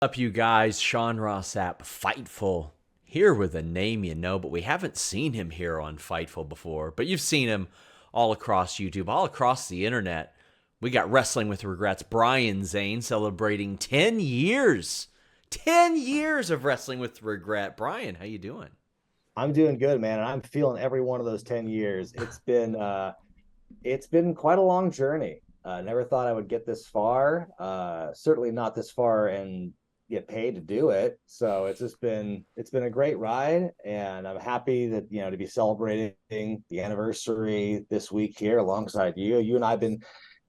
Up, you guys? Sean Ross Sapp, Fightful, here with a name you know, but we haven't seen him here on Fightful before. But you've seen him all across YouTube, all across the internet. We got Wrestling with Regrets, Brian Zane, celebrating 10 years. 10 years of Wrestling with Regret. Brian, how you doing? I'm doing good, man, and I'm feeling every one of those 10 years. It's been quite a long journey. Never thought I would get this far. Certainly not this far and get paid to do it. So it's been a great ride, and I'm happy that to be celebrating the anniversary this week here alongside you. You and I've been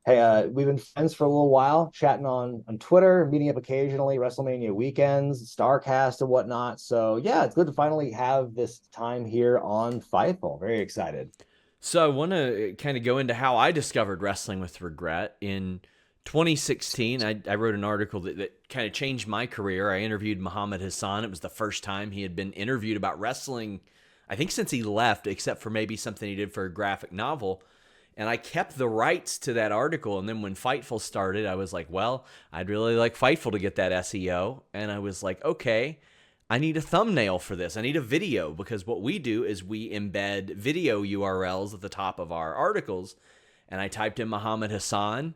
Hey, we've been friends for a little while, chatting on Twitter, meeting up occasionally, WrestleMania weekends, Starcast and whatnot. So yeah, it's good to finally have this time here on Fightful. Very excited. So I want to kind of go into how I discovered Wrestling with Regret. In 2016, I wrote an article that kind of changed my career. I interviewed Muhammad Hassan. It was the first time he had been interviewed about wrestling, I think, since he left, except for maybe something he did for a graphic novel. And I kept the rights to that article. And then when Fightful started, I was like, well, I'd really like Fightful to get that SEO. And I was like, okay, I need a thumbnail for this. I need a video, because what we do is we embed video URLs at the top of our articles. And I typed in Muhammad Hassan,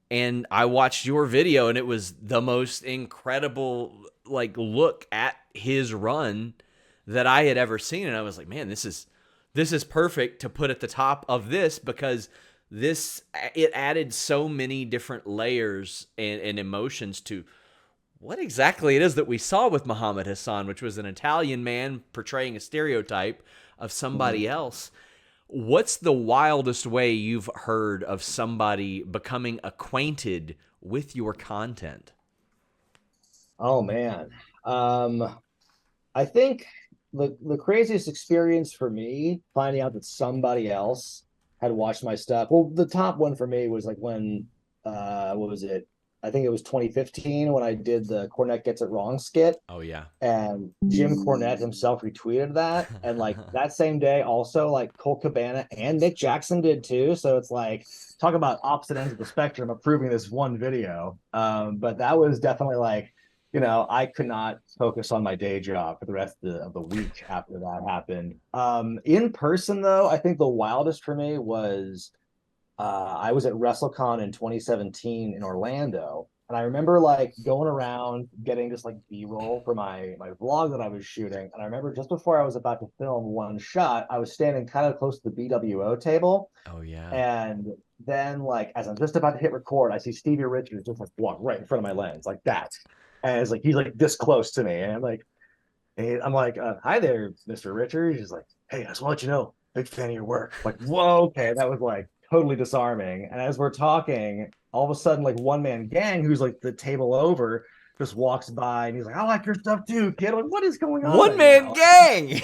and I watched your video, and it was the most incredible look at his run that I had ever seen. And I was like, man, this is perfect to put at the top of this, because it added so many different layers and emotions to what exactly it is that we saw with Muhammad Hassan, which was an Italian man portraying a stereotype of somebody else. What's the wildest way you've heard of somebody becoming acquainted with your content? Oh man. Um, I think the craziest experience for me, finding out that somebody else had watched my stuff. Well, the top one for me was like when what was it? I think it was 2015 when I did the Cornette Gets It Wrong skit, Oh, yeah. and Jim Cornette himself retweeted that. And like that same day, also like Colt Cabana and Nick Jackson did too. So it's like, talk about opposite ends of the spectrum approving this one video. But that was definitely like, I could not focus on my day job for the rest of the week after that happened. In person though, I think the wildest for me was I was at WrestleCon in 2017 in Orlando, and I remember like going around getting just like B-roll for my vlog that I was shooting. And I remember just before I was about to film one shot, I was standing kind of close to the BWO table, Oh, yeah. and then like as I'm just about to hit record, I see Stevie Richards just like walk right in front of my lens like that, and it's like he's like this close to me, and I'm like, hi there, Mr. Richards. He's like, hey, I just want to let you know, big fan of your work. Like, whoa, okay, that was like totally disarming. And as we're talking, all of a sudden, like one man gang, who's like the table over, just walks by, and he's like, I like your stuff too, kid. I'm like, what is going on One right man now? gang.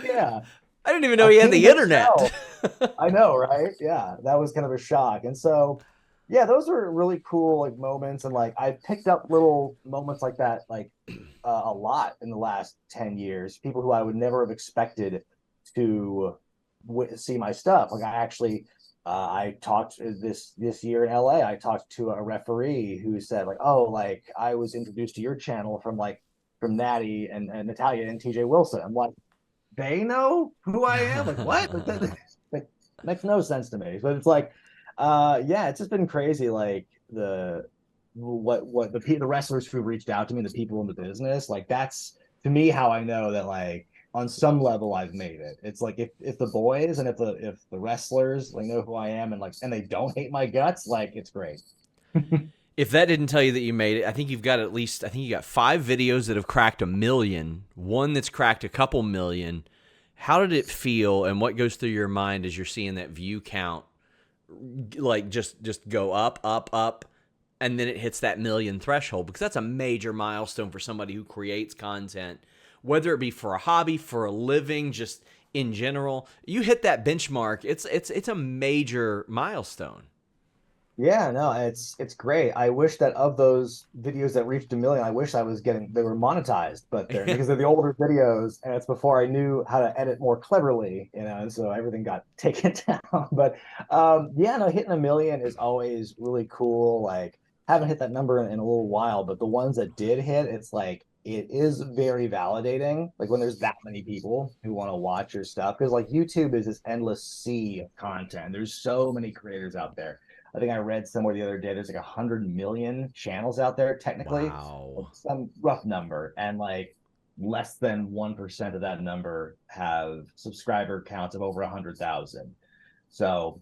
Yeah, I didn't even know a he had king the internet. himself. I know, right? Yeah, that was kind of a shock. And so, yeah, those were really cool like moments, and like I picked up little moments like that, like a lot in the last 10 years. People who I would never have expected to see my stuff. Like I actually, I talked this year in LA. I talked to a referee who said like, oh, like I was introduced to your channel from Natty and Natalia and TJ Wilson. I'm like, they know who I am. Like what? That makes no sense to me. But it's like, yeah, it's just been crazy. Like the wrestlers who reached out to me, the people in the business, like that's to me how I know that like on some level I've made it. It's like if the boys and if the wrestlers like know who I am, and they don't hate my guts, like it's great. If that didn't tell you that you made it, I think you got 5 videos that have cracked 1 million, one that's cracked a couple million. How did it feel, and what goes through your mind as you're seeing that view count like just go up, up, up, and then it hits that million threshold? Because that's a major milestone for somebody who creates content, whether it be for a hobby, for a living, just in general. You hit that benchmark. It's a major milestone. Yeah, no, it's great. I wish that of those videos that reached 1 million, I wish I was getting they were monetized, but they're because they're the older videos, and it's before I knew how to edit more cleverly, and so everything got taken down. But yeah, no, hitting 1 million is always really cool. Like haven't hit that number in a little while, but the ones that did hit, it's like it is very validating. Like when there's that many people who want to watch your stuff, because like YouTube is this endless sea of content. There's so many creators out there. I think I read somewhere the other day there's like 100 million channels out there technically, Wow. some rough number, and like less than 1% of that number have subscriber counts of over 100,000. So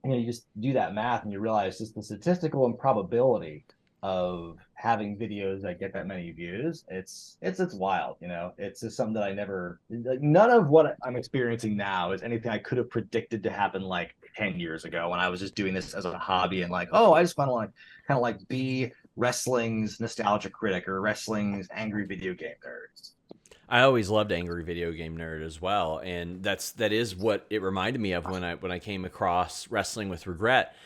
you just do that math and you realize just the statistical improbability of having videos that get that many views. It's wild. It's just something that I never, like, none of what I'm experiencing now is anything I could have predicted to happen like 10 years ago when I was just doing this as a hobby and like, oh, I just want to like kind of like be wrestling's nostalgia critic or wrestling's angry video game nerd. I always loved Angry Video Game Nerd as well, and that is what it reminded me of when I came across Wrestling with Regret.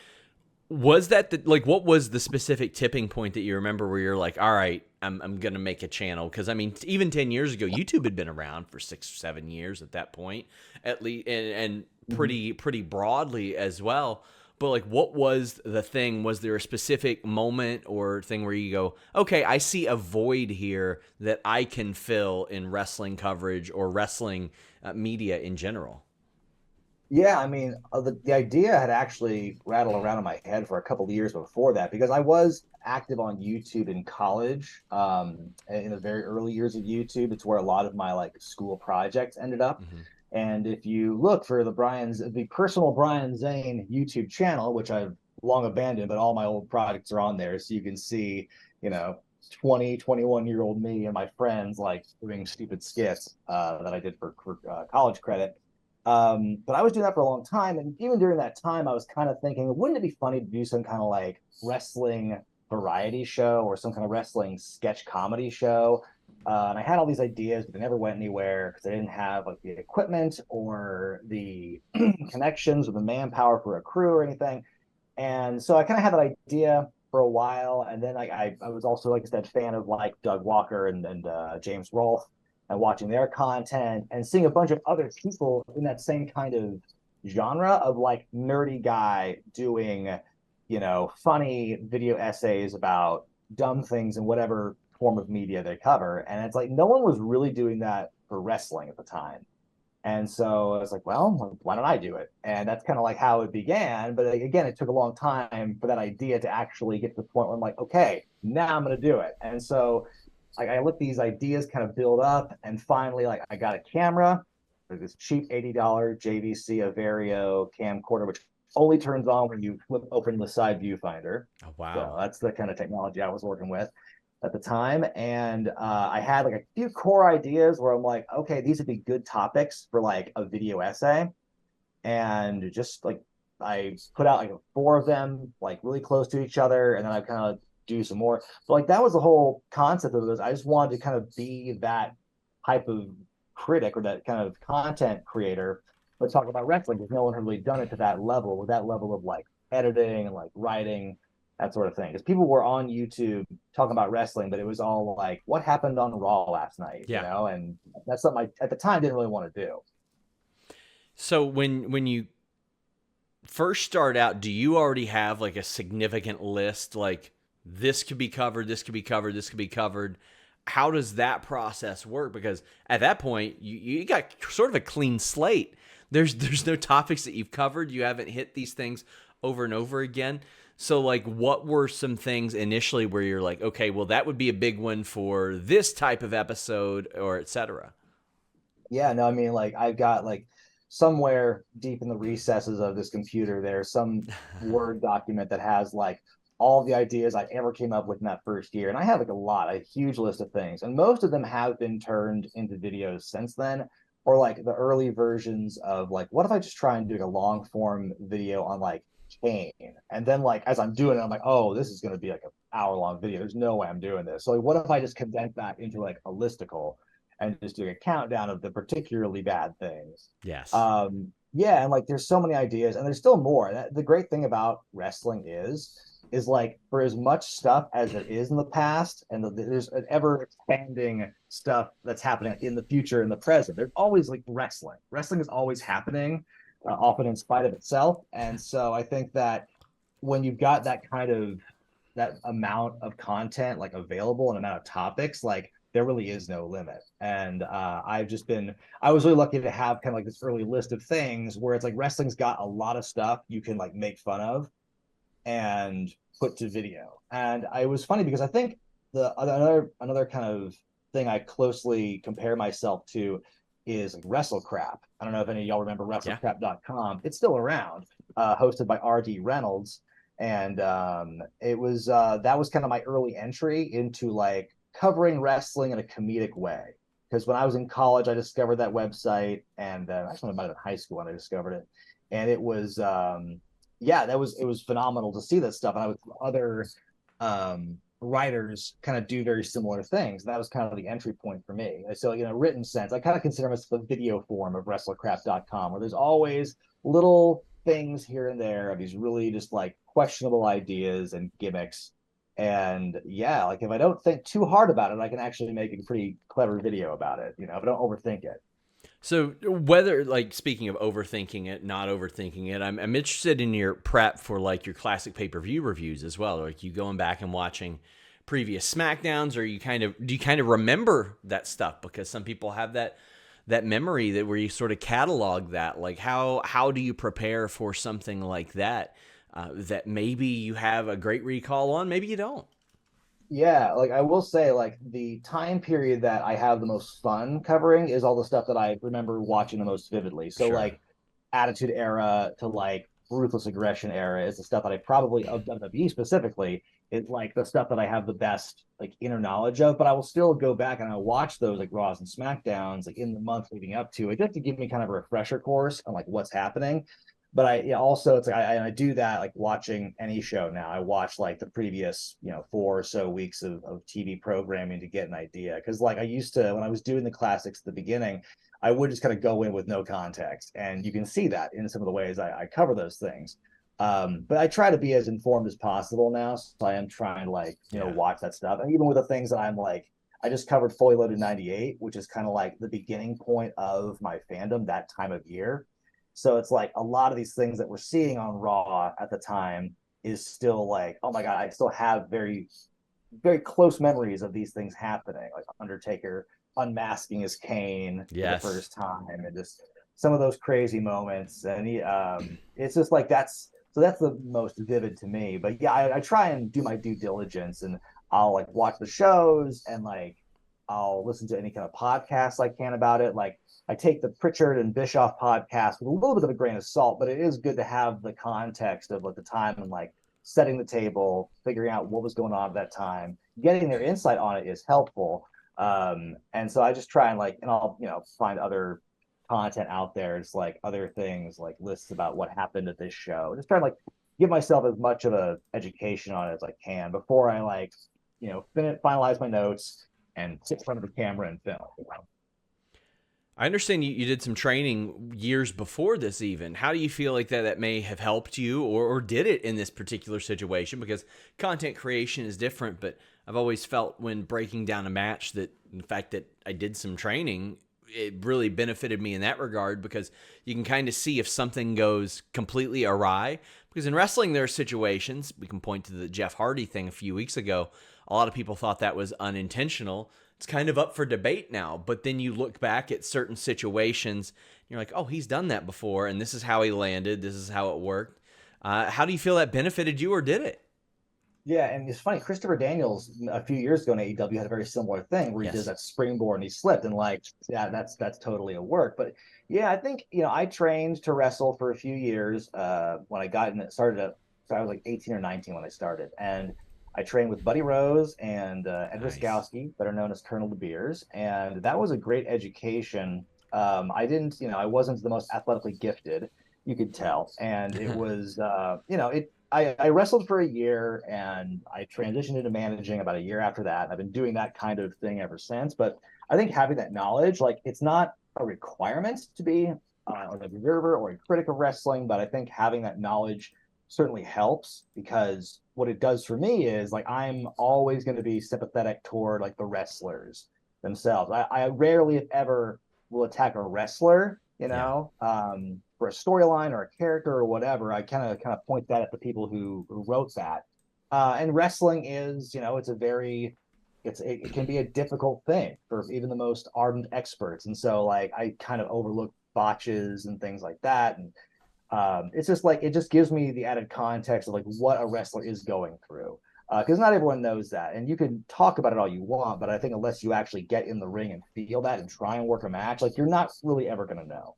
Was that like what was the specific tipping point that you remember where you're like, all right, I'm gonna make a channel? Because I mean, even 10 years ago, YouTube had been around for 6 or 7 years at that point, at least, and pretty broadly as well. But like, what was the thing? Was there a specific moment or thing where you go, okay, I see a void here that I can fill in wrestling coverage or wrestling media in general? Yeah, I mean, the idea had actually rattled around in my head for a couple of years before that because I was active on YouTube in college. In the very early years of YouTube, it's where a lot of my like school projects ended up. Mm-hmm. And if you look for the personal Brian Zane YouTube channel, which I've long abandoned, but all my old projects are on there, so you can see, you know, 20, 21-year-old me and my friends like doing stupid skits that I did for college credit. But I was doing that for a long time. And even during that time, I was kind of thinking, wouldn't it be funny to do some kind of like wrestling variety show or some kind of wrestling sketch comedy show? And I had all these ideas, but they never went anywhere because I didn't have like the equipment or the connections or the manpower for a crew or anything. And so I kind of had that idea for a while. And then I was also, like I said, fan of like Doug Walker and James Rolfe and watching their content and seeing a bunch of other people in that same kind of genre of like nerdy guy doing, funny video essays about dumb things in whatever form of media they cover. And it's like no one was really doing that for wrestling at the time. And so I was like, well, why don't I do it? And that's kind of like how it began. But again, it took a long time for that idea to actually get to the point where I'm like, okay, now I'm going to do it. And so like I let these ideas kind of build up, and finally, like I got a camera, like this cheap $80 JVC Averio camcorder, which only turns on when you flip open the side viewfinder. Oh, So wow. that's the kind of technology I was working with at the time, and I had like a few core ideas where I'm like, okay, these would be good topics for like a video essay, and just like I put out like four of them, like really close to each other, and then I kind of do some more. But like that was the whole concept of this. I just wanted to kind of be that type of critic or that kind of content creator, but talk about wrestling because no one had really done it to that level with that level of like editing and like writing, that sort of thing. Because people were on YouTube talking about wrestling, but it was all like, what happened on Raw last night, Yeah. And that's something I at the time didn't really want to do. So when you first start out, do you already have like a significant list? Like this could be covered, this could be covered, this could be covered. How does that process work? Because at that point, you got sort of a clean slate. There's no topics that you've covered. You haven't hit these things over and over again. So like, what were some things initially where you're like, okay, well, that would be a big one for this type of episode, or etc. Yeah, no, I mean, like I've got like somewhere deep in the recesses of this computer, there's some Word document that has like all the ideas I ever came up with in that first year. And I have like a huge list of things. And most of them have been turned into videos since then, or like the early versions of like, what if I just try and do like a long form video on like Kane? And then like as I'm doing it, I'm like, oh, this is gonna be like an hour-long video. There's no way I'm doing this. So like, what if I just condense that into like a listicle and just do a countdown of the particularly bad things? Yes. Yeah, and like there's so many ideas, and there's still more. The great thing about wrestling is like for as much stuff as there is in the past, and there's an ever expanding stuff that's happening in the future and the present. There's always like wrestling. Wrestling is always happening, often in spite of itself. And so I think that when you've got that kind of that amount of content like available and amount of topics, like there really is no limit. And I was really lucky to have kind of like this early list of things where it's like wrestling's got a lot of stuff you can like make fun of and put to video. And it was funny because I think another kind of thing I closely compare myself to is like Wrestle Crap. I don't know if any of y'all remember WrestleCrap.com. It's still around, hosted by R.D. Reynolds. And it was that was kind of my early entry into like covering wrestling in a comedic way. Because when I was in college, I discovered that website, and actually I might have been in high school when I discovered it, and it was yeah, it was phenomenal to see that stuff. And I was other writers kind of do very similar things. And that was kind of the entry point for me. So, in a written sense, I kind of consider myself a video form of WrestleCraft.com, where there's always little things here and there of these really just like questionable ideas and gimmicks. And yeah, like if I don't think too hard about it, I can actually make a pretty clever video about it, if I don't overthink it. So whether, like, speaking of overthinking it, not overthinking it, I'm interested in your prep for like your classic pay-per-view reviews as well. Like you going back and watching previous SmackDowns, or do you kind of remember that stuff? Because some people have that memory that where you sort of catalog that. Like how do you prepare for something like that that maybe you have a great recall on, maybe you don't? Yeah, like I will say, like the time period that I have the most fun covering is all the stuff that I remember watching the most vividly. So Sure. like Attitude Era to like Ruthless Aggression era is the stuff that I probably of WWE specifically is like the stuff that I have the best like inner knowledge of. But I will still go back and I watch those like Raws and SmackDowns like in the month leading up to it, just to give me kind of a refresher course on like what's happening. But also it's like I do that like watching any show now. I watch like the previous 4 or so weeks of TV programming to get an idea, because like I used to when I was doing the classics at the beginning, I would just kind of go in with no context, and you can see that in some of the ways I cover those things. But I try to be as informed as possible now, so I am trying to like Yeah. watch that stuff, and even with the things that I'm like I just covered Fully Loaded 98, which is kind of like the beginning point of my fandom that time of year. So it's like a lot of these things that we're seeing on Raw at the time is still like, oh my God, I still have very, very close memories of these things happening, like Undertaker unmasking his cane for the Yes. first time, and just some of those crazy moments. And it's just like that's the most vivid to me. But yeah, I try and do my due diligence, and I'll like watch the shows, and like I'll listen to any kind of podcast I can about it. Like I take the Pritchard and Bischoff podcast with a little bit of a grain of salt, but it is good to have the context of like the time and like setting the table, figuring out what was going on at that time. Getting their insight on it is helpful. And so I just try and like, and I'll, find other content out there. It's like other things, like lists about what happened at this show. Just trying to like give myself as much of a education on it as I can before I like, finalize my notes and sit in front of the camera and film. I understand you did some training years before this even. How do you feel like that may have helped you, or did it in this particular situation? Because content creation is different, but I've always felt when breaking down a match that the fact that I did some training, it really benefited me in that regard, because you can kind of see if something goes completely awry. Because in wrestling, there are situations, we can point to the Jeff Hardy thing a few weeks ago. A lot of people thought that was unintentional. It's kind of up for debate now, but then you look back at certain situations, and you're like, oh, he's done that before, and this is how he landed, this is how it worked. How do you feel that benefited you, or did it? Yeah, and it's funny. Christopher Daniels a few years ago in AEW had a very similar thing where he did Yes. that springboard and he slipped, and like, yeah, that's totally a work. But yeah, I think I trained to wrestle for a few years. When I got in, so I was like 18 or 19 when I started, and I trained with Buddy Rose and Ed Nice. Wiskowski, better known as Colonel De Beers, and that was a great education. I didn't, I wasn't the most athletically gifted, you could tell, and it was, I wrestled for a year and I transitioned into managing about a year after that. I've been doing that kind of thing ever since. But I think having that knowledge, like it's not a requirement to be an observer or a critic of wrestling, but I think having that knowledge certainly helps, because what it does for me is like I'm always going to be sympathetic toward like the wrestlers themselves. I rarely, if ever, will attack a wrestler, Yeah. for a storyline or a character or whatever. I kind of point that at the people who wrote that. And wrestling is, it's a very, it can be a difficult thing for even the most ardent experts. And so like I kind of overlook botches and things like that. And it's just like it just gives me the added context of like what a wrestler is going through. Because not everyone knows that, and you can talk about it all you want, but I think unless you actually get in the ring and feel that and try and work a match, like you're not really ever gonna know.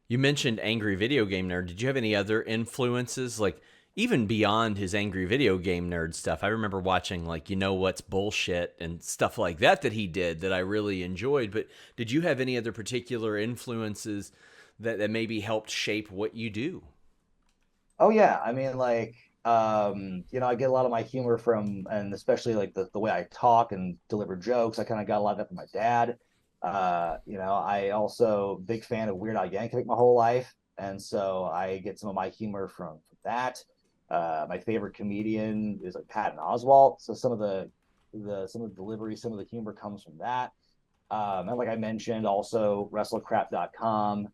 You mentioned Angry Video Game Nerd. Did you have any other influences, like even beyond his Angry Video Game Nerd stuff? I remember watching like You Know What's Bullshit and stuff like that he did that I really enjoyed. But did you have any other particular influences that maybe helped shape what you do? Oh yeah, I mean like I get a lot of my humor from, and especially like the way I talk and deliver jokes. I kind of got a lot of that from my dad. I also big fan of Weird Al Yankovic my whole life, and so I get some of my humor from that. My favorite comedian is like Patton Oswalt, so some of the delivery, some of the humor comes from that. And like I mentioned, also wrestlecrap.com.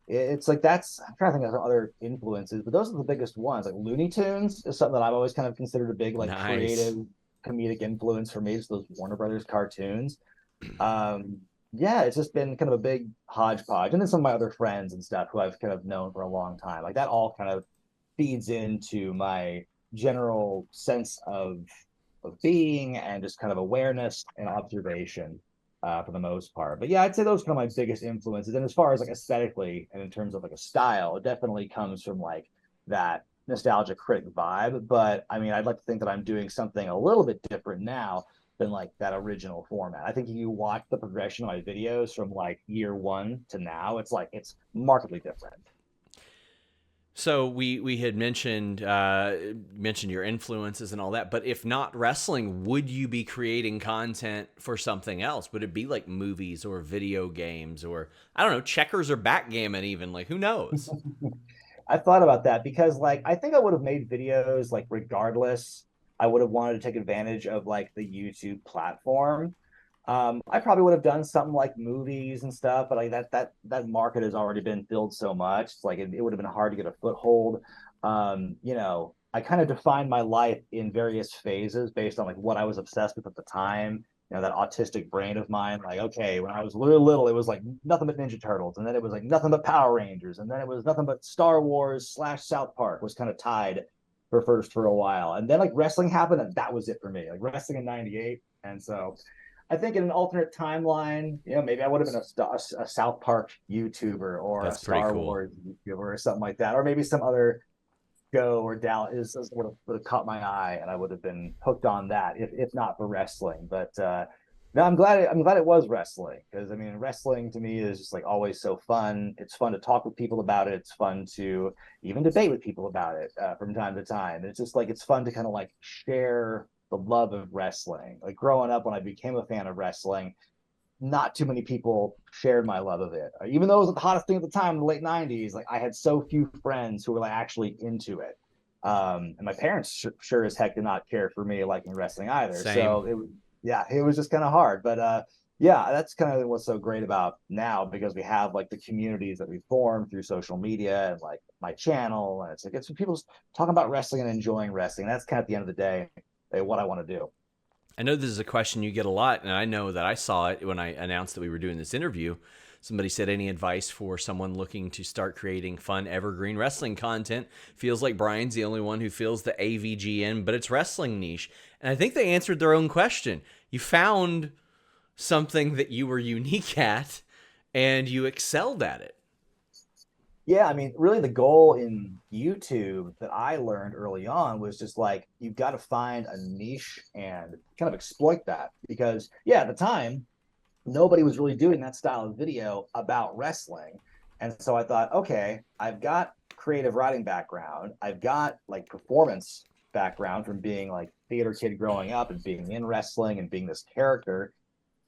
It's like that's I'm trying to think of other influences, but those are the biggest ones. Like Looney Tunes is something that I've always kind of considered a big like Nice. creative comedic influence for me. It's those Warner Brothers cartoons. Um, yeah, it's just been kind of a big hodgepodge, and then some of my other friends and stuff who I've kind of known for a long time. Like that all kind of feeds into my general sense of being and just kind of awareness and observation for the most part. But yeah, I'd say those are kind of my biggest influences. And as far as like aesthetically and in terms of like a style, it definitely comes from like that nostalgia critic vibe. But I mean, I'd like to think that I'm doing something a little bit different now than like that original format. I think if you watch the progression of my videos from like year one to now, it's markedly different. So we had mentioned your influences and all that, but if not wrestling, would you be creating content for something else? Would it be like movies or video games or I don't know, checkers or backgammon even? Like who knows? I thought about that because like I think I would have made videos like regardless. I would have wanted to take advantage of like the YouTube platform. I probably would have done something like movies and stuff, but like that market has already been filled so much. It's like it would have been hard to get a foothold. I kind of defined my life in various phases based on like what I was obsessed with at the time. That autistic brain of mine. Like, okay, when I was little, it was like nothing but Ninja Turtles, and then it was like nothing but Power Rangers, and then it was nothing but Star Wars / South Park was kind of tied for a while, and then like wrestling happened, and that was it for me. Like wrestling in '98, and so I think in an alternate timeline, maybe I would have been a South Park YouTuber or a That's pretty Star cool. Wars YouTuber or something like that, or maybe some other show or Dallas would have caught my eye, and I would have been hooked on that if not for wrestling. But no, I'm glad it was wrestling because I mean, wrestling to me is just like always so fun. It's fun to talk with people about it. It's fun to even debate with people about it from time to time. It's just like it's fun to kind of like share the love of wrestling. Like growing up when I became a fan of wrestling, not too many people shared my love of it. Even though it was the hottest thing at the time in the late '90s, like I had so few friends who were like actually into it. And my parents sure as heck did not care for me liking wrestling either. Same. So it was just kind of hard. But yeah, that's kind of what's so great about now because we have like the communities that we form through social media and like my channel, and it's like it's people talking about wrestling and enjoying wrestling. That's kind of at the end of the day what I want to do. I know this is a question you get a lot, and I know that I saw it when I announced that we were doing this interview. Somebody said, any advice for someone looking to start creating fun, evergreen wrestling content? Feels like Brian's the only one who feels the AVGN, but it's wrestling niche. And I think they answered their own question. You found something that you were unique at, and you excelled at it. Yeah, I mean, really the goal in YouTube that I learned early on was just like you've got to find a niche and kind of exploit that because yeah, at the time nobody was really doing that style of video about wrestling. And so I thought, okay, I've got creative writing background. I've got like performance background from being like theater kid growing up and being in wrestling and being this character.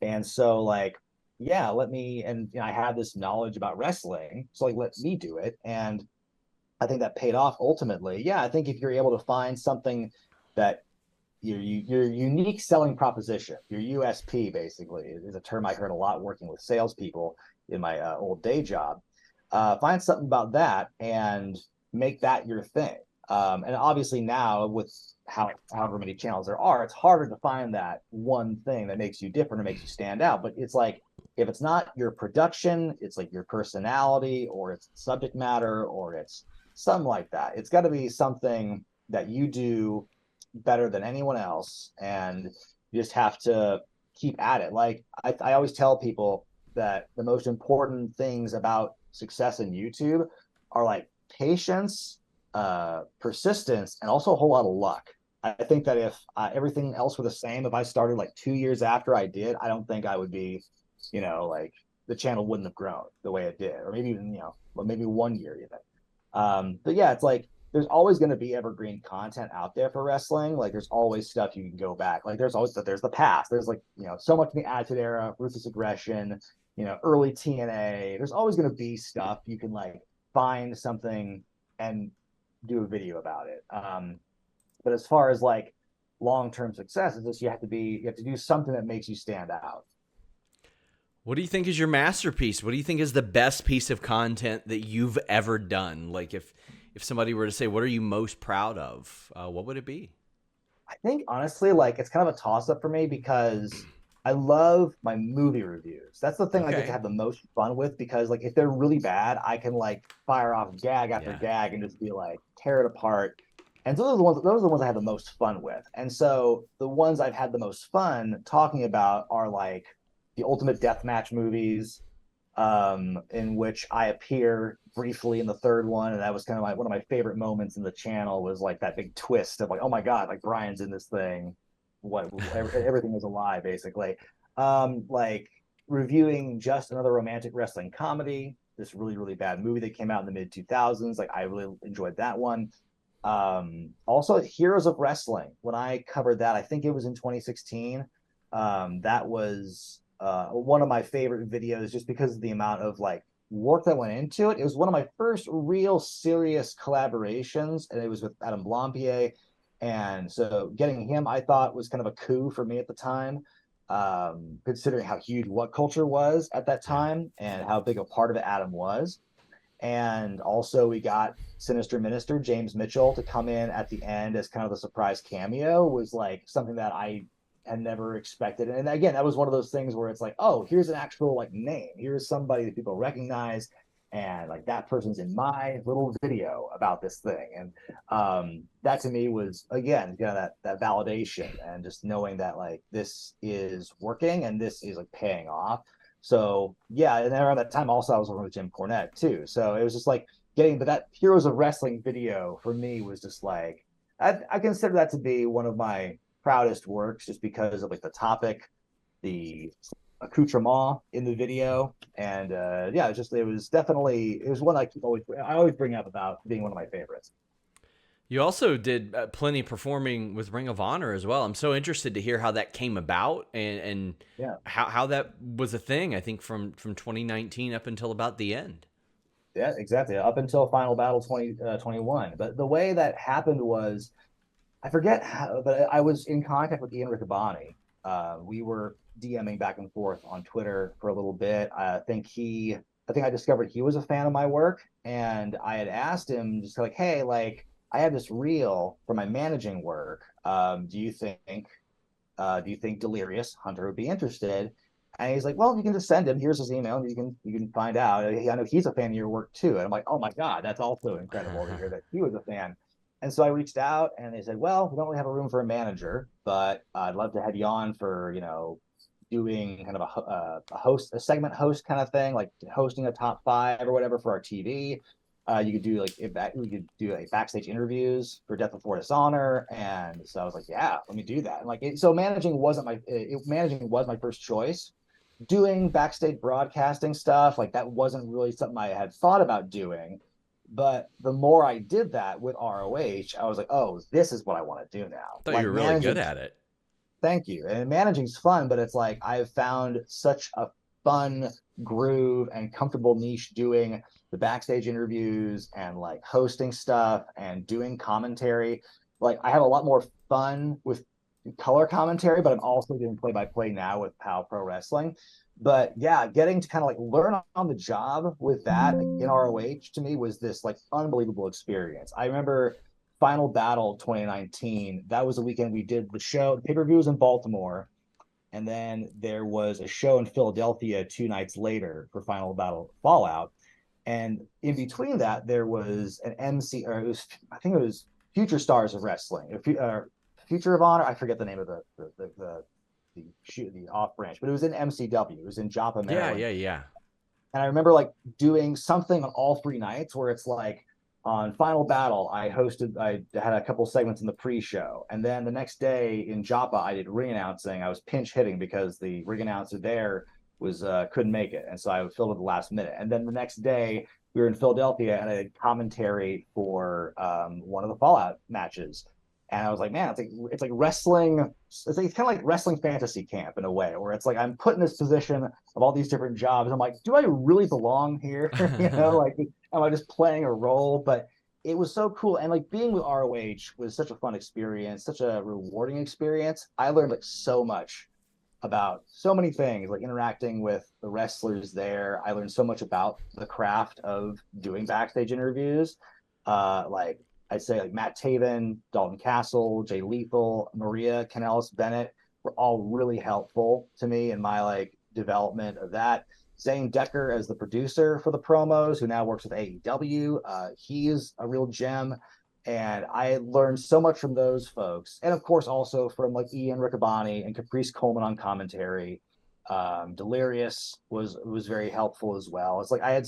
And so like, yeah, let me and I have this knowledge about wrestling. So like let me do it. And I think that paid off ultimately. Yeah, I think if you're able to find something that your unique selling proposition, your USP basically is a term I heard a lot working with salespeople in my old day job. Find something about that and make that your thing. And obviously now with however many channels there are, it's harder to find that one thing that makes you different or makes you stand out. But it's like, if it's not your production, it's like your personality or it's subject matter or it's something like that. It's got to be something that you do better than anyone else. And you just have to keep at it. Like I always tell people that the most important things about success in YouTube are like patience, persistence, and also a whole lot of luck. I think that if everything else were the same, if I started like 2 years after I did, I don't think I would be, like the channel wouldn't have grown the way it did, or maybe even, well, maybe 1 year even. But yeah, it's like there's always going to be evergreen content out there for wrestling. Like there's always stuff you can go back. Like there's the past. There's like, so much in the Attitude Era, Ruthless Aggression, early TNA. There's always going to be stuff you can like find something and do a video about it. But as far as like long-term success, it's just you have to do something that makes you stand out. What do you think is your masterpiece? What do you think is the best piece of content that you've ever done? Like if somebody were to say, what are you most proud of? What would it be? I think honestly, like it's kind of a toss-up for me because I love my movie reviews. That's the thing I get to have the most fun with, because like if they're really bad, I can like fire off gag after gag and just be like tear it apart. And those are the ones I have the most fun with. And so the ones I've had the most fun talking about are like the Ultimate Deathmatch movies, in which I appear briefly in the third one, and that was kind of like one of my favorite moments in the channel, was like that big twist of like, oh my god, like Brian's in this thing, what everything is a lie basically. Like reviewing Just Another Romantic Wrestling Comedy, this really really bad movie that came out in the mid 2000s. Like I really enjoyed that one. Also Heroes of Wrestling, when I covered that, I think it was in 2016. That was one of my favorite videos, just because of the amount of like work that went into it. It was one of my first real serious collaborations, and it was with Adam Blampier. And so getting him, I thought, was kind of a coup for me at the time, considering how huge What Culture was at that time and how big a part of it Adam was. And also we got Sinister Minister James Mitchell to come in at the end as kind of the surprise cameo, was like something that I had never expected. And again, that was one of those things where it's like, oh, here's an actual like name. Here's somebody that people recognize, and like that person's in my little video about this thing. And that to me was, again, that validation, and just knowing that like this is working and this is like paying off. So yeah, and then around that time also I was working with Jim Cornette too. So it was just like but that Heroes of Wrestling video for me was just like, I consider that to be one of my proudest works, just because of like the topic, the accoutrement in the video, and it was one I always bring up about being one of my favorites. You also did plenty performing with Ring of Honor as well. I'm so interested to hear how that came about, and how that was a thing, I think from 2019 up until about the end. Yeah, exactly. Up until Final Battle 2021. But the way that happened was, I forget how, but I was in contact with Ian Riccaboni. We were DMing back and forth on Twitter for a little bit. I think I discovered he was a fan of my work, and I had asked him just like, hey, like I have this reel for my managing work. Do you think Delirious Hunter would be interested? And he's like, well, you can just send him. Here's his email, and you can find out. I know he's a fan of your work too. And I'm like, oh my god, that's also incredible to hear that he was a fan. And so I reached out, and they said, well, we don't really have a room for a manager, but I'd love to have you on for, doing kind of a segment host kind of thing, like hosting a top 5 or whatever for our TV. You could do backstage interviews for Death Before Dishonor. And so I was like, yeah, let me do that. And like, so managing was my first choice. Doing backstage broadcasting stuff, like that wasn't really something I had thought about doing. But the more I did that with ROH, I was like, oh, this is what I want to do now. I thought you were really good at it. Thank you. And managing's fun, but it's like I've found such a fun groove and comfortable niche doing the backstage interviews and like hosting stuff and doing commentary. Like I have a lot more fun with color commentary, but I'm also doing play-by-play now with PAL Pro Wrestling. But yeah, getting to kind of like learn on the job with that in ROH to me was this like unbelievable experience. I remember Final Battle 2019. That was the weekend we did the show. The pay-per-view was in Baltimore, and then there was a show in Philadelphia 2 nights later for Final Battle Fallout. And in between that, there was an MC, or I think it was Future Stars of Wrestling, Future of Honor. I forget the name of the off branch, but it was in MCW. It was in Joppa, Maryland. Yeah. And I remember like doing something on all 3 nights where it's like on Final Battle, I had a couple segments in the pre-show. And then the next day in Joppa, I did ring announcing. I was pinch hitting because the ring announcer there was couldn't make it. And so I filled at the last minute. And then the next day we were in Philadelphia and I did commentary for one of the Fallout matches. And I was like, man, it's like wrestling. It's kind of like wrestling fantasy camp in a way, where it's like I'm put in this position of all these different jobs. I'm like, do I really belong here? Like, am I just playing a role? But it was so cool. And like being with ROH was such a fun experience, such a rewarding experience. I learned like so much about so many things, like interacting with the wrestlers there. I learned so much about the craft of doing backstage interviews. Like I'd say like Matt Taven, Dalton Castle, Jay Lethal, Maria Kanellis Bennett were all really helpful to me in my like development of that. Zane Decker as the producer for the promos, who now works with AEW. He's a real gem. And I learned so much from those folks. And of course, also from like Ian Riccaboni and Caprice Coleman on commentary. Delirious was very helpful as well. It's like I had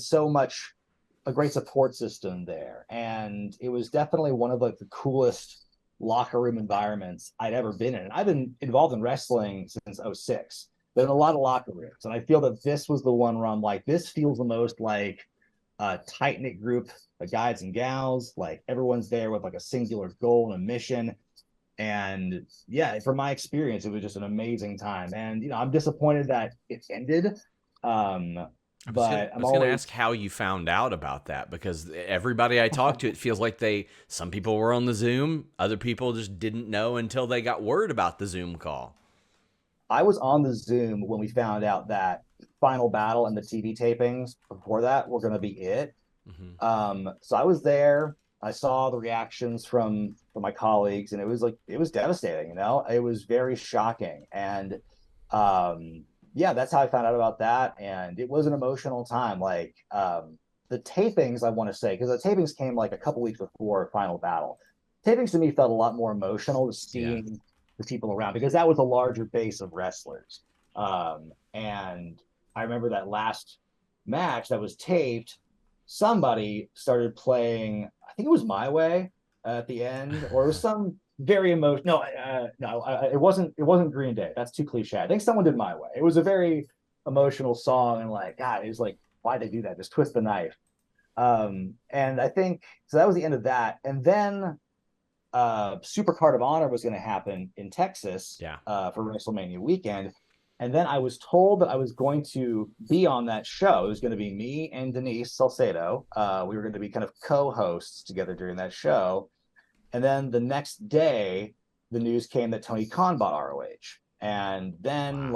a great support system there. And it was definitely one of like the coolest locker room environments I'd ever been in. And I've been involved in wrestling since 2006. Been in a lot of locker rooms. And I feel that this was the one where I'm like, this feels the most like a tight-knit group of guys and gals. Like everyone's there with like a singular goal and a mission. And yeah, from my experience, it was just an amazing time. And, I'm disappointed that it ended. I was going to ask how you found out about that, because everybody I talked to, it feels like some people were on the Zoom, other people just didn't know until they got word about the Zoom call. I was on the Zoom when we found out that Final Battle and the TV tapings before that were going to be it. Mm-hmm. So I was there. I saw the reactions from my colleagues, and it was devastating. It was very shocking. And yeah, that's how I found out about that. And it was an emotional time. Like the tapings, I want to say, because the tapings came like a couple weeks before Final Battle. Tapings to me felt a lot more emotional, to seeing the people around, because that was a larger base of wrestlers. And I remember that last match that was taped, somebody started playing, I think it was My Way at the end, or it was some very emotional. It wasn't Green Day. That's too cliche. I think someone did My Way. It was a very emotional song, and like, God, it was like, why'd they do that? Just twist the knife. And I think so. That was the end of that. And then Super Card of Honor was going to happen in Texas for WrestleMania weekend. And then I was told that I was going to be on that show. It was going to be me and Denise Salcedo. We were going to be kind of co-hosts together during that show. And then the next day, the news came that Tony Khan bought ROH. And then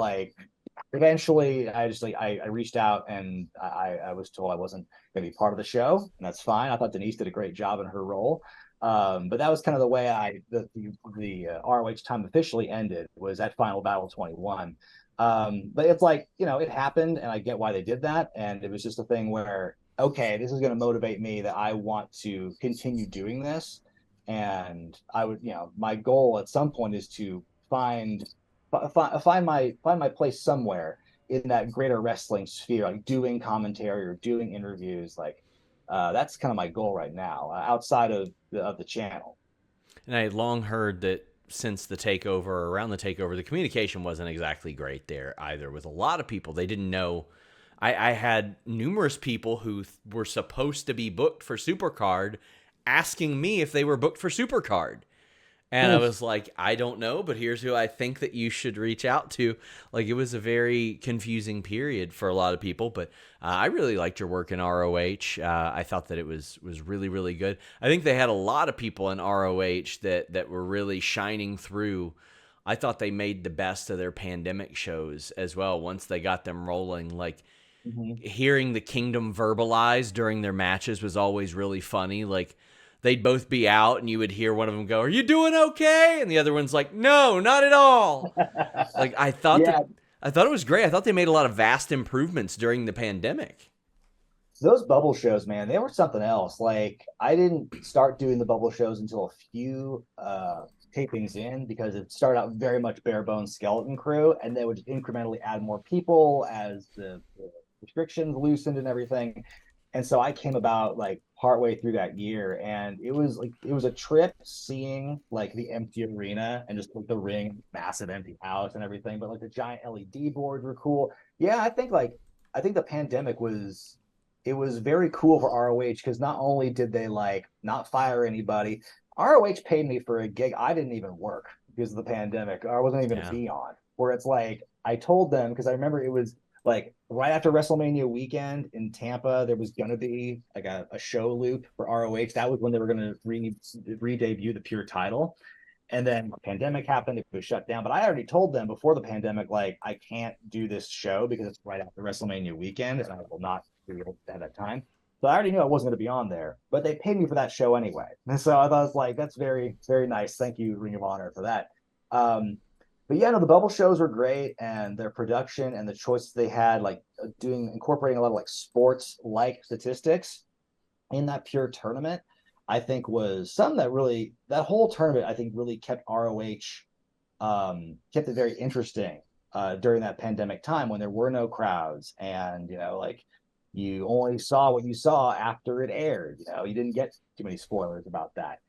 eventually I reached out, and I was told I wasn't going to be part of the show. And that's fine. I thought Denise did a great job in her role. But that was kind of the way the ROH time officially ended, was at Final Battle 21. But it's like, it happened, and I get why they did that. And it was just a thing where, okay, this is going to motivate me, that I want to continue doing this. And I would, my goal at some point is to find my place somewhere in that greater wrestling sphere, like doing commentary or doing interviews. Like, that's kind of my goal right now, outside of the channel. And I had long heard that since the takeover, or around the takeover, the communication wasn't exactly great there either. With a lot of people, they didn't know. I had numerous people who were supposed to be booked for Supercard asking me if they were booked for Supercard. And I was like, I don't know, but here's who I think that you should reach out to. Like, it was a very confusing period for a lot of people, but I really liked your work in ROH. I thought that it was really, really good. I think they had a lot of people in ROH that were really shining through. I thought they made the best of their pandemic shows as well once they got them rolling. Like, hearing the Kingdom verbalized during their matches was always really funny. Like, they'd both be out, and you would hear one of them go, "Are you doing okay?" And the other one's like, "No, not at all." Like Yeah, I thought it was great. I thought they made a lot of vast improvements during the pandemic. those bubble shows, man, they were something else. Like I didn't start doing the bubble shows until a few tapings in because it started out very much bare bones skeleton crew, and they would just incrementally add more people as the restrictions loosened and everything. And so I came about like partway through that year, and it was a trip seeing like the empty arena and just like the ring, massive empty house and everything. But like the giant LED boards were cool. Yeah, I think the pandemic was it was very cool for ROH because not only did they like not fire anybody, ROH paid me for a gig I didn't even work because of the pandemic. Or I wasn't even going Yeah. to be on. Where it's like I told them because I remember it was like right after WrestleMania weekend in Tampa, there was going to be like a show loop for ROH. That was when they were going to re-debut the pure title. And then the pandemic happened, it was shut down. But I already told them before the pandemic, like, I can't do this show because it's right after WrestleMania weekend and I will not be able to have that time. So I already knew I wasn't going to be on there, but they paid me for that show anyway. And so I was like, that's very, very nice. Thank you, Ring of Honor, for that. Um, but yeah, no, the bubble shows were great, and their production and the choices they had, like incorporating a lot of like sports like statistics in that pure tournament, I think was something that really that whole tournament I think really kept ROH kept it very interesting during that pandemic time when there were no crowds and like you only saw what you saw after it aired. You didn't get too many spoilers about that.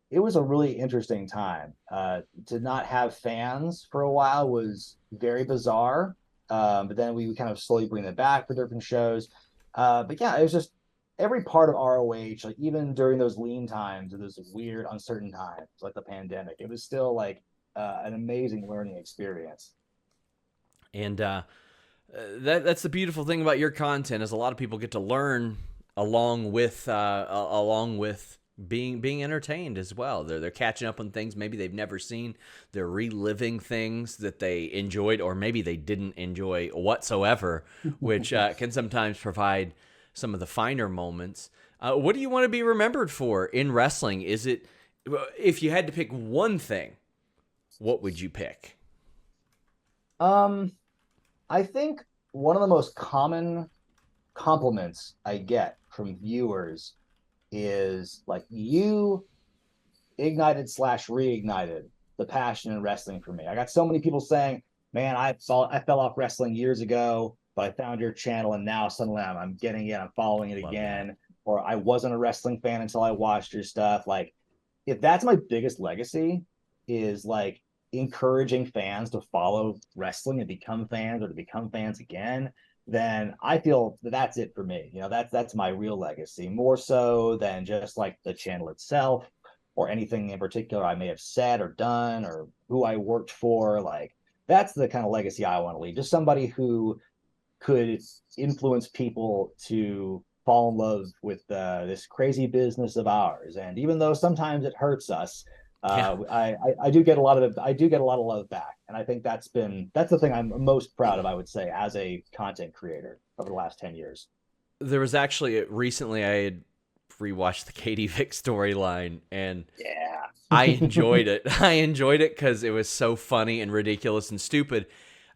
It was a really interesting time. To not have fans for a while was very bizarre. But then we would kind of slowly bring them back for different shows. But yeah, it was just every part of ROH, like even during those lean times, those weird, uncertain times, like the pandemic, it was still like an amazing learning experience. And that's the beautiful thing about your content is a lot of people get to learn along with being entertained as well. They're catching up on things maybe they've never seen. They're reliving things that they enjoyed or maybe they didn't enjoy whatsoever, which can sometimes provide some of the finer moments. What do you want to be remembered for in wrestling? Is it if you had to pick one thing, what would you pick? Um, I think one of the most common compliments I get from viewers is like you ignited slash reignited the passion in wrestling for me. I got so many people saying, "Man, I fell off wrestling years ago, but I found your channel and now suddenly I'm getting it, I'm following it Love that. again." Or I wasn't a wrestling fan until I watched your stuff. Like, if that's my biggest legacy, is like encouraging fans to follow wrestling and become fans or to become fans again, then I feel that that's it for me. That's my real legacy, more so than just like the channel itself or anything in particular I may have said or done or who I worked for. Like that's the kind of legacy I want to leave. Just somebody who could influence people to fall in love with this crazy business of ours. And even though sometimes it hurts us, Yeah. I do get a lot of I do get a lot of love back, and I think that's the thing I'm most proud of. I would say as a content creator over the last 10 years. There was actually recently I had rewatched the Katie Vick storyline and Yeah. I enjoyed it. I enjoyed it because it was so funny and ridiculous and stupid.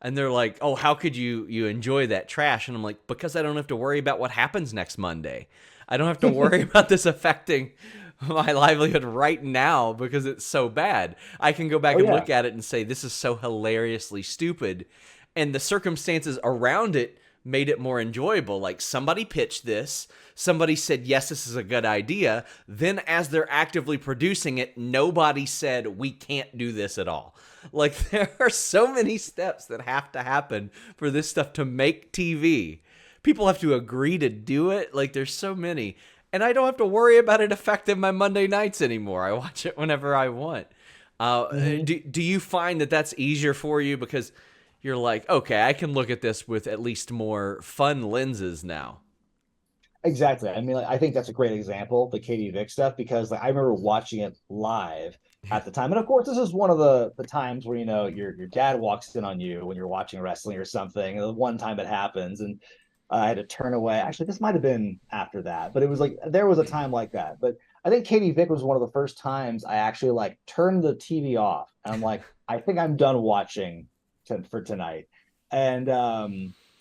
And they're like, "Oh, how could you enjoy that trash?" And I'm like, "Because I don't have to worry about what happens next Monday. I don't have to worry about this affecting my livelihood right now because it's so bad. I can go back Oh and yeah. look at it and say this is so hilariously stupid, and the circumstances around it made it more enjoyable. Like somebody pitched this, somebody said, yes, this is a good idea. Then as they're actively producing it, nobody said, we can't do this at all. Like there are so many steps that have to happen for this stuff to make TV. People have to agree to do it. Like there's so many. And I don't have to worry about it affecting my Monday nights anymore. I watch it whenever I want. Mm-hmm. Do you find that that's easier for you because you're like, okay, I can look at this with at least more fun lenses now? Exactly. I mean, like, I think that's a great example, the Katie Vick stuff, because like I remember watching it live Yeah. at the time. And of course, this is one of the times where your dad walks in on you when you're watching wrestling or something. The one time it happens, and I had to turn away. Actually, this might have been after that, but it was like there was a time like that. But I think Katie Vick was one of the first times I actually like turned the TV off. And I'm like, I think I'm done watching for tonight. And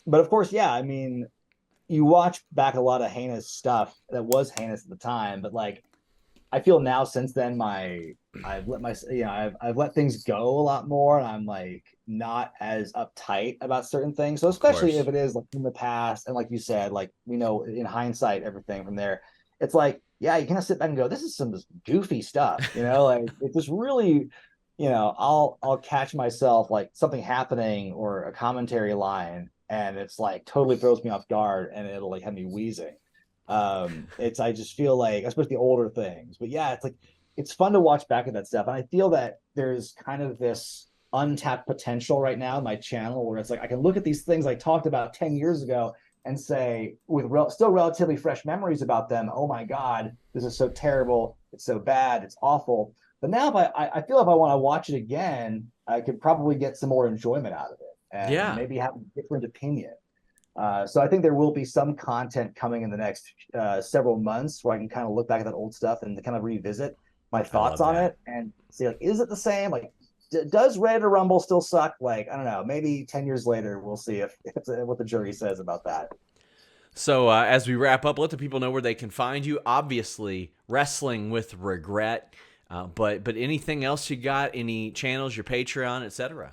but of course, yeah, I mean, you watch back a lot of heinous stuff that was heinous at the time, but like I feel now since then I've let my I've let things go a lot more, and I'm like not as uptight about certain things. So Of especially if course. it is like in the past, and like you said, like in hindsight, everything from there, it's like yeah, you kind of sit back and go, this is some just goofy stuff, like it's just really, I'll catch myself like something happening or a commentary line, and it's like totally throws me off guard, and it'll like have me wheezing. It's I just feel like, especially older things, but yeah, it's like it's fun to watch back at that stuff, and I feel that there's kind of this untapped potential right now in my channel where it's like I can look at these things I talked about 10 years ago and say with still relatively fresh memories about them, oh my god, this is so terrible, it's so bad, it's awful. But now if I feel if I want to watch it again, I could probably get some more enjoyment out of it and Yeah, maybe have a different opinion. So I think there will be some content coming in the next several months where I can kind of look back at that old stuff and kind of revisit my I thoughts love on that. it and see like, is it the same? Like, does Red or Rumble still suck? Like, I don't know. Maybe 10 years later, we'll see if what the jury says about that. So as we wrap up, let the people know where they can find you. Obviously, Wrestling with Regret, but anything else you got? Any channels, your Patreon, etc.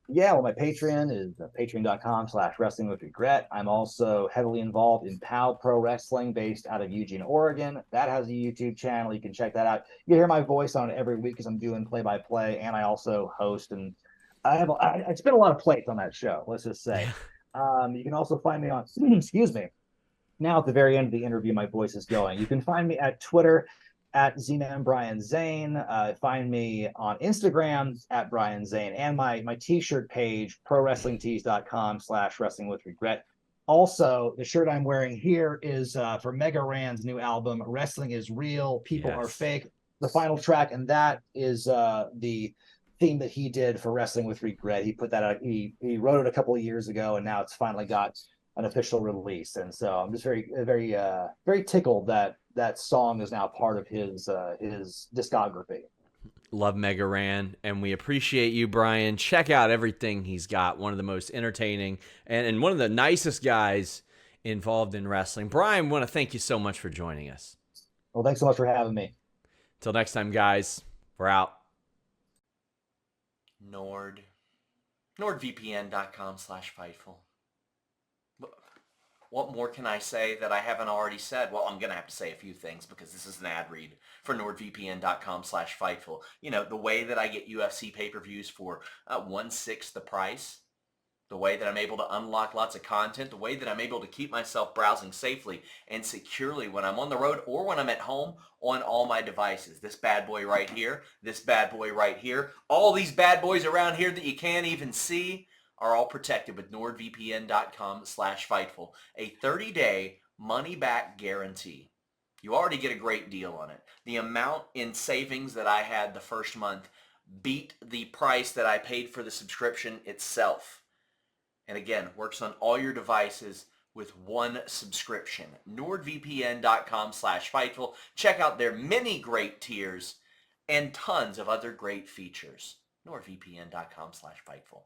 Yeah, well, my Patreon is patreon.com/wrestling with regret. I'm also heavily involved in POW Pro Wrestling based out of Eugene, Oregon. That has a YouTube channel. You can check that out. You hear my voice on it every week because I'm doing play by play, and I also host. And I spin a lot of plates on that show, let's just say. Yeah, You can also find me on, excuse me, now at the very end of the interview, my voice is going. You can find me at Twitter at Zane Brian Zane. Find me on Instagram at Brian Zane, and my t-shirt page, prowrestlingtees.com/wrestling with regret. Also, the shirt I'm wearing here is for Mega Ran's new album, Wrestling is Real, People Are yes. Fake, the final track, and that is the theme that he did for Wrestling with Regret. He put that out, he wrote it a couple of years ago, and now it's finally got an official release. And so I'm just very tickled that that song is now part of his discography. Love Mega Ran, and we appreciate you, Brian. Check out everything he's got. One of the most entertaining and one of the nicest guys involved in wrestling. Brian, want to thank you so much for joining us. Well, thanks so much for having me. Till next time, guys, we're out. Nord. NordVPN.com/Fightful. What more can I say that I haven't already said? Well, I'm going to have to say a few things because this is an ad read for NordVPN.com/Fightful. You know, the way that I get UFC pay-per-views for 1/6 the price, the way that I'm able to unlock lots of content, the way that I'm able to keep myself browsing safely and securely when I'm on the road or when I'm at home on all my devices. This bad boy right here, this bad boy right here, all these bad boys around here that you can't even see are all protected with NordVPN.com/Fightful, a 30-day money-back guarantee. You already get a great deal on it. The amount in savings that I had the first month beat the price that I paid for the subscription itself. And again, works on all your devices with one subscription. NordVPN.com/Fightful. Check out their many great tiers and tons of other great features. NordVPN.com/Fightful.